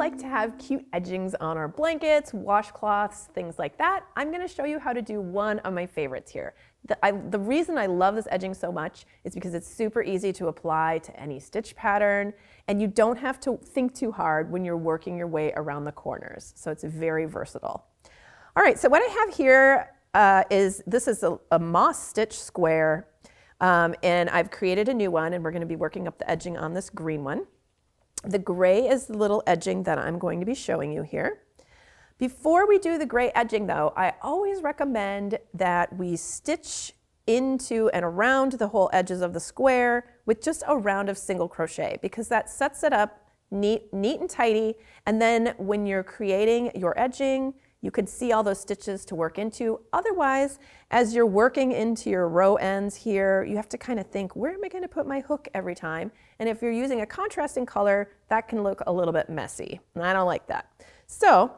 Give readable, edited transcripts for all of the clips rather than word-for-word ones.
like to have cute edgings on our blankets, washcloths, things like that, I'm going to show you how to do one of my favorites here. The reason I love this edging so much is because it's super easy to apply to any stitch pattern, and you don't have to think too hard when you're working your way around the corners. So it's very versatile. All right, so what I have here is a moss stitch square, and I've created a new one, and we're going to be working up the edging on this green one. The gray is the little edging that I'm going to be showing you here. Before we do the gray edging though, I always recommend that we stitch into and around the whole edges of the square with just a round of single crochet, because that sets it up neat and tidy, and then when you're creating your edging, you can see all those stitches to work into. Otherwise, as you're working into your row ends here, you have to kind of think, where am I going to put my hook every time? And if you're using a contrasting color, that can look a little bit messy, and I don't like that. So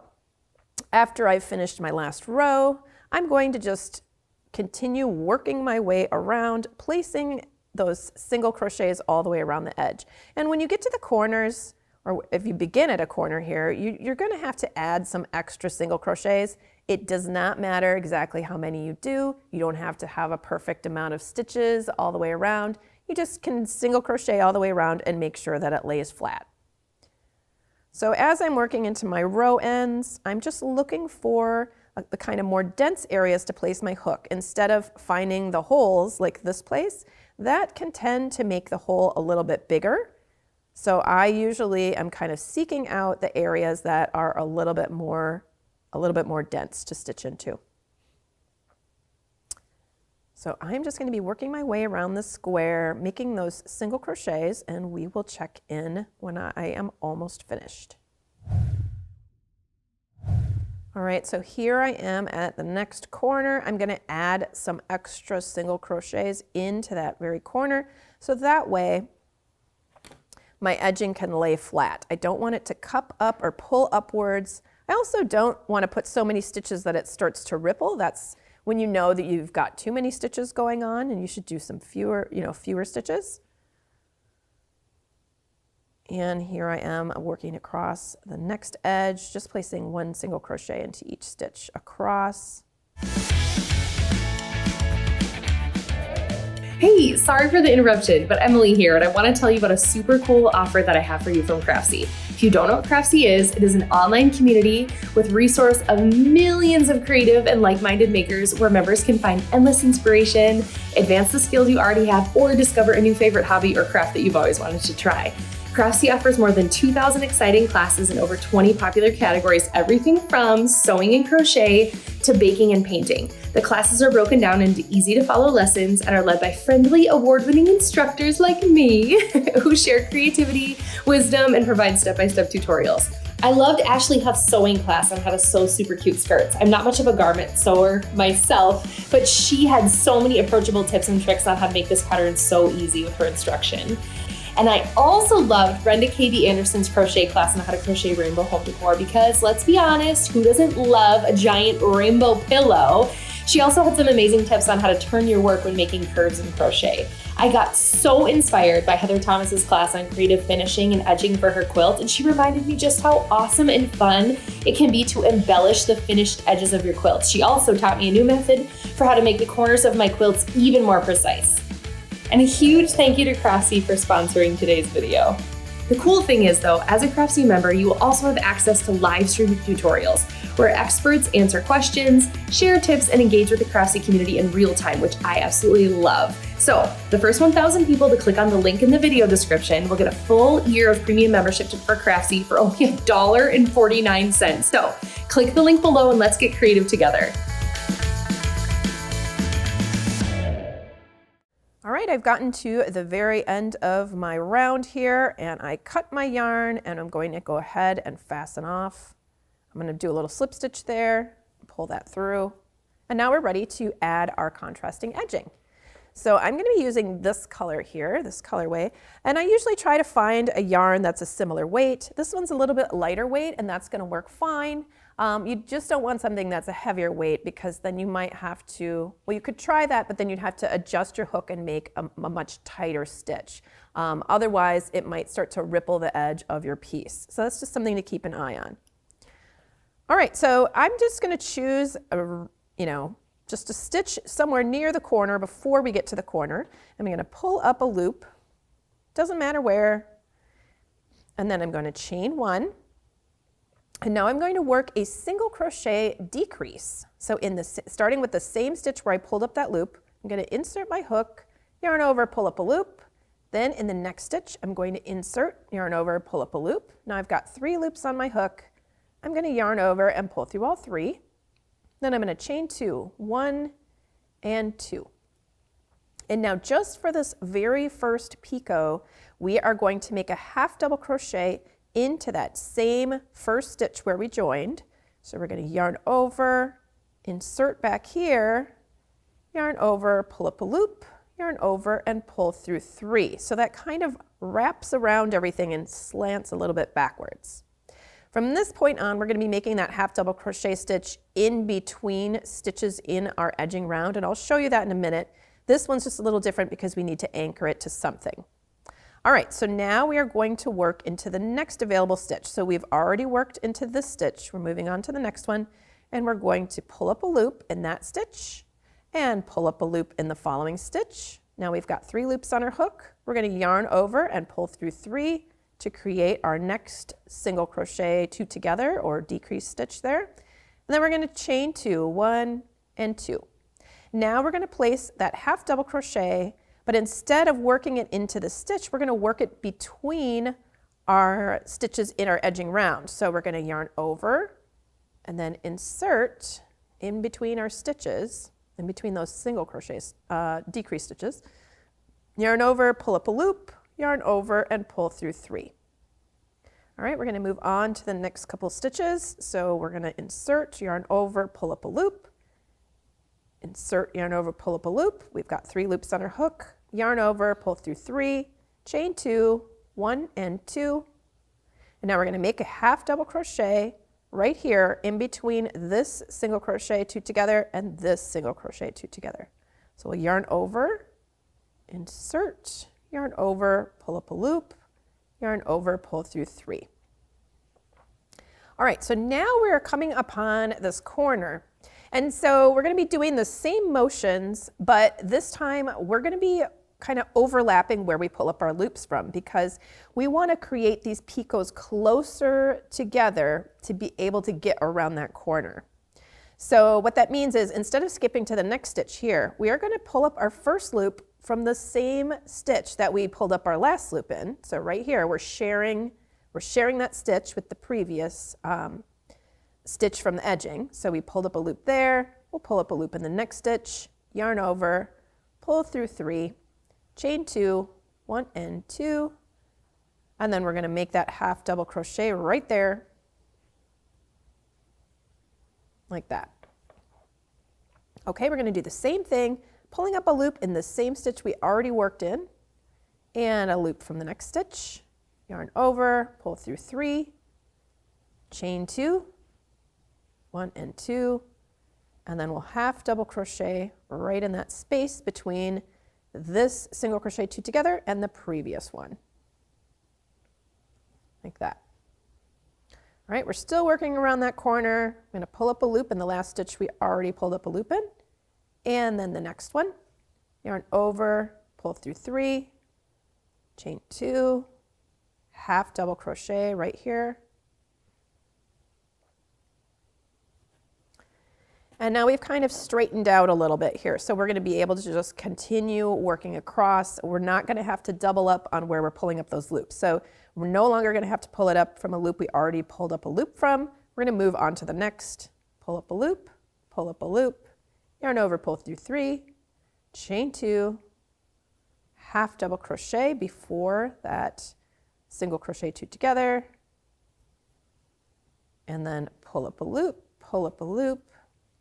after I've finished my last row, I'm going to just continue working my way around, placing those single crochets all the way around the edge. And when you get to the corners, or if you begin at a corner here, you're going to have to add some extra single crochets. It does not matter exactly how many you do. You don't have to have a perfect amount of stitches all the way around. You just can single crochet all the way around and make sure that it lays flat. So as I'm working into my row ends, I'm just looking for the kind of more dense areas to place my hook. Instead of finding the holes like this place, that can tend to make the hole a little bit bigger. So I usually am kind of seeking out the areas that are a little bit more dense to stitch into. So I'm just going to be working my way around the square, making those single crochets, and we will check in when I am almost finished. All right, so here I am at the next corner. I'm going to add some extra single crochets into that very corner, so that way my edging can lay flat. I don't want it to cup up or pull upwards. I also don't want to put so many stitches that it starts to ripple. That's when you know that you've got too many stitches going on, and you should do some fewer stitches. And here I am working across the next edge, just placing one single crochet into each stitch across. Hey, sorry for the interruption, but Emily here, and I want to tell you about a super cool offer that I have for you from Craftsy. If you don't know what Craftsy is, it is an online community with resource of millions of creative and like-minded makers where members can find endless inspiration, advance the skills you already have, or discover a new favorite hobby or craft that you've always wanted to try. Craftsy offers more than 2,000 exciting classes in over 20 popular categories, everything from sewing and crochet to baking and painting. The classes are broken down into easy-to-follow lessons and are led by friendly, award-winning instructors like me who share creativity, wisdom, and provide step-by-step tutorials. I loved Ashley Huff's sewing class on how to sew super cute skirts. I'm not much of a garment sewer myself, but she had so many approachable tips and tricks on how to make this pattern so easy with her instruction. And I also loved Brenda K. Anderson's crochet class on how to crochet rainbow home decor, because let's be honest, who doesn't love a giant rainbow pillow? She also had some amazing tips on how to turn your work when making curves in crochet. I got so inspired by Heather Thomas's class on creative finishing and edging for her quilt, and she reminded me just how awesome and fun it can be to embellish the finished edges of your quilt. She also taught me a new method for how to make the corners of my quilts even more precise. And a huge thank you to Craftsy for sponsoring today's video. The cool thing is though, as a Craftsy member, you will also have access to live stream tutorials where experts answer questions, share tips, and engage with the Craftsy community in real time, which I absolutely love. So the first 1,000 people to click on the link in the video description will get a full year of premium membership for Craftsy for only $1.49. So click the link below and let's get creative together. All right, I've gotten to the very end of my round here, and I cut my yarn, and I'm going to go ahead and fasten off. I'm going to do a little slip stitch there, pull that through, and now we're ready to add our contrasting edging. So I'm going to be using this color here, this colorway, and I usually try to find a yarn that's a similar weight. This one's a little bit lighter weight, and that's going to work fine. You just don't want something that's a heavier weight, because then you might have to, well, you could try that, but then you'd have to adjust your hook and make a much tighter stitch. Otherwise, it might start to ripple the edge of your piece. So that's just something to keep an eye on. All right, so I'm just going to choose just a stitch somewhere near the corner before we get to the corner. I'm going to pull up a loop, doesn't matter where, and then I'm going to chain one. And now I'm going to work a single crochet decrease. So starting with the same stitch where I pulled up that loop, I'm going to insert my hook, yarn over, pull up a loop. Then in the next stitch, I'm going to insert, yarn over, pull up a loop. Now I've got 3 loops on my hook. I'm going to yarn over and pull through all 3. Then I'm going to chain 2, 1 and 2. And now just for this very first picot, we are going to make a half double crochet into that same first stitch where we joined. So we're going to yarn over, insert back here, yarn over, pull up a loop, yarn over and pull through 3. So that kind of wraps around everything and slants a little bit backwards. From this point on, we're going to be making that half double crochet stitch in between stitches in our edging round, and I'll show you that in a minute. This one's just a little different because we need to anchor it to something. All right, so now we are going to work into the next available stitch. So we've already worked into this stitch. We're moving on to the next one, and we're going to pull up a loop in that stitch and pull up a loop in the following stitch. Now we've got 3 loops on our hook. We're going to yarn over and pull through 3 to create our next single crochet 2 together or decrease stitch there. And then we're going to chain 2, 1 and 2. Now we're going to place that half double crochet, but instead of working it into the stitch, we're going to work it between our stitches in our edging round. So we're going to yarn over and then insert in between our stitches, in between those single crochets, decrease stitches, yarn over, pull up a loop, yarn over and pull through 3. All right, we're going to move on to the next couple stitches. So we're going to insert, yarn over, pull up a loop, insert, yarn over, pull up a loop. We've got 3 loops on our hook, yarn over, pull through 3, chain 2, 1 and 2. And now we're going to make a half double crochet right here in between this single crochet 2 together and this single crochet 2 together. So we'll yarn over, insert, yarn over, pull up a loop, yarn over, pull through 3. All right, so now we're coming upon this corner. And so we're going to be doing the same motions, but this time we're going to be kind of overlapping where we pull up our loops from, because we want to create these picots closer together to be able to get around that corner. So what that means is, instead of skipping to the next stitch here, we are going to pull up our first loop from the same stitch that we pulled up our last loop in. So right here, we're sharing that stitch with the previous stitch from the edging. So we pulled up a loop there, we'll pull up a loop in the next stitch, yarn over, pull through 3, chain 2, 1 and 2, and then we're going to make that half double crochet right there, like that. Okay, we're going to do the same thing, pulling up a loop in the same stitch we already worked in, and a loop from the next stitch, yarn over, pull through 3, chain 2, 1 and 2, and then we'll half double crochet right in that space between this single crochet 2 together and the previous one, like that. All right, we're still working around that corner. I'm going to pull up a loop in the last stitch we already pulled up a loop in, and then the next one, yarn over, pull through 3, chain 2, half double crochet right here. And now we've kind of straightened out a little bit here. So we're going to be able to just continue working across. We're not going to have to double up on where we're pulling up those loops. So we're no longer going to have to pull it up from a loop we already pulled up a loop from. We're going to move on to the next. Pull up a loop, yarn over, pull through 3, chain 2, half double crochet before that single crochet 2 together, and then pull up a loop,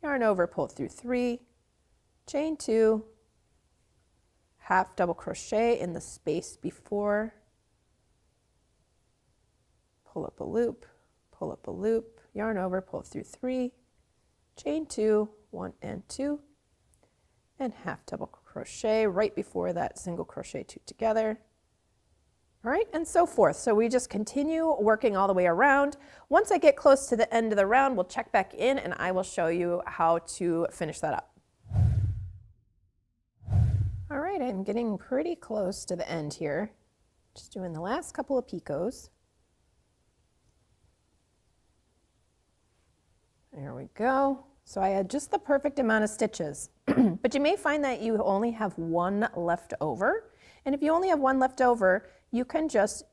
yarn over, pull through 3, chain 2, half double crochet in the space before, pull up a loop, pull up a loop, yarn over, pull through 3, chain 2, 1 and 2, and half double crochet right before that single crochet 2 together. All right, and so forth. So we just continue working all the way around. Once I get close to the end of the round, we'll check back in and I will show you how to finish that up. All right, I'm getting pretty close to the end here. Just doing the last couple of picots. There we go. So I had just the perfect amount of stitches, but you may find that you only have one left over. And if you only have one left over, you can just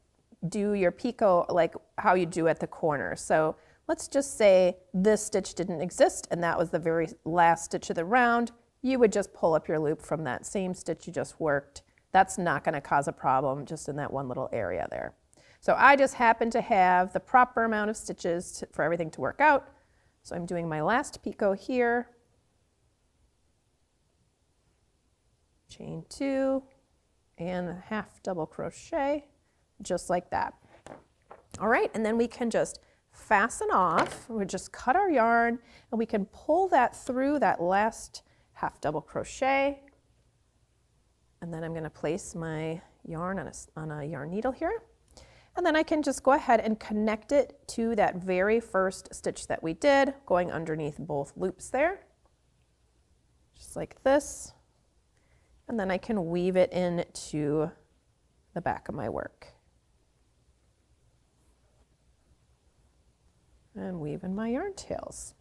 do your picot like how you do at the corner. So let's just say this stitch didn't exist and that was the very last stitch of the round. You would just pull up your loop from that same stitch you just worked. That's not going to cause a problem just in that one little area there. So I just happen to have the proper amount of stitches for everything to work out. So I'm doing my last picot here, chain 2 and a half double crochet, just like that. All right, and then we can just fasten off. We just cut our yarn and we can pull that through that last half double crochet. And then I'm going to place my yarn on a yarn needle here. And then I can just go ahead and connect it to that very first stitch that we did, going underneath both loops there, just like this. And then I can weave it into the back of my work. And weave in my yarn tails.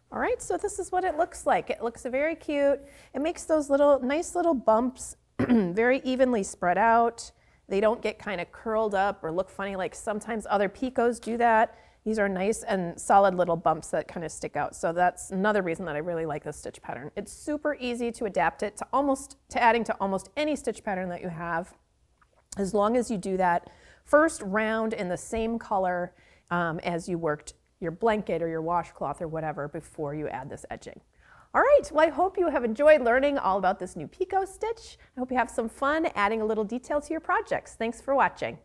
All right, so this is what it looks like. It looks very cute. It makes those nice little bumps very evenly spread out. They don't get kind of curled up or look funny like sometimes other picots do that. These are nice and solid little bumps that kind of stick out. So that's another reason that I really like this stitch pattern. It's super easy to adapt it to adding to almost any stitch pattern that you have, as long as you do that first round in the same color as you worked your blanket or your washcloth or whatever before you add this edging. All right, well, I hope you have enjoyed learning all about this new picot stitch. I hope you have some fun adding a little detail to your projects. Thanks for watching.